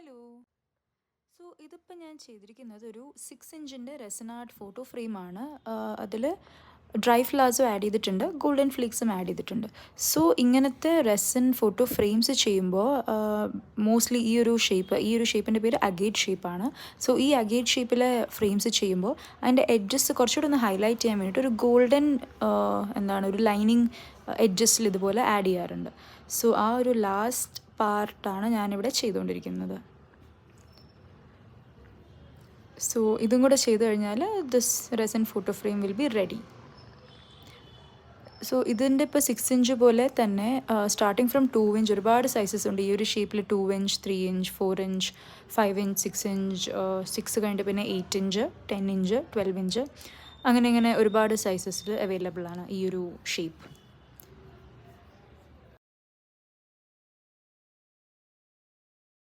Hello. So ഇതിപ്പോൾ ഞാൻ ചെയ്തിരിക്കുന്നത് ഒരു 6 ഇഞ്ചിൻ്റെ റെസിൻ ആർട്ട് ഫോട്ടോ ഫ്രെയിമാണ്. അതിൽ ഡ്രൈ ഫ്ലവേഴ്സും ആഡ് ചെയ്തിട്ടുണ്ട്, ഗോൾഡൻ ഫ്ലേക്സും ആഡ് ചെയ്തിട്ടുണ്ട്. സോ ഇങ്ങനത്തെ റെസിൻ ഫോട്ടോ ഫ്രെയിംസ് ചെയ്യുമ്പോൾ മോസ്റ്റ്ലി ഈ ഒരു ഷേപ്പിൻ്റെ പേര് അഗേറ്റ് ഷേപ്പാണ്. സോ ഈ അഗേറ്റ് ഷേപ്പിലെ ഫ്രെയിംസ് ചെയ്യുമ്പോൾ അതിൻ്റെ എഡ്ജസ് കുറച്ചുകൂടെ ഒന്ന് ഹൈലൈറ്റ് ചെയ്യാൻ വേണ്ടിയിട്ട് ഒരു ഗോൾഡൻ ഒരു ലൈനിങ് എഡ്ജസിൽ ഇതുപോലെ ആഡ് ചെയ്യാറുണ്ട്. സോ ആ ഒരു ലാസ്റ്റ് പാർട്ടാണ് ഞാനിവിടെ ചെയ്തുകൊണ്ടിരിക്കുന്നത്. സോ ഇതും കൂടെ ചെയ്ത് കഴിഞ്ഞാൽ this resin photo frame will be ready. So ഇതിൻ്റെ ഇപ്പോൾ 6 ഇഞ്ച് പോലെ തന്നെ സ്റ്റാർട്ടിങ് ഫ്രം 2 ഇഞ്ച് ഒരുപാട് സൈസസ് ഉണ്ട്. ഈ ഒരു ഷേപ്പിൽ 2 inch, 3 inch, 4 inch, 5 inch, 6 inch, 6 കഴിഞ്ഞിട്ട് പിന്നെ 8 ഇഞ്ച്, 10 ഇഞ്ച്, 12 ഇഞ്ച്, അങ്ങനെ ഒരുപാട് സൈസസിൽ അവൈലബിൾ ആണ് ഈ ഒരു ഷേപ്പ്.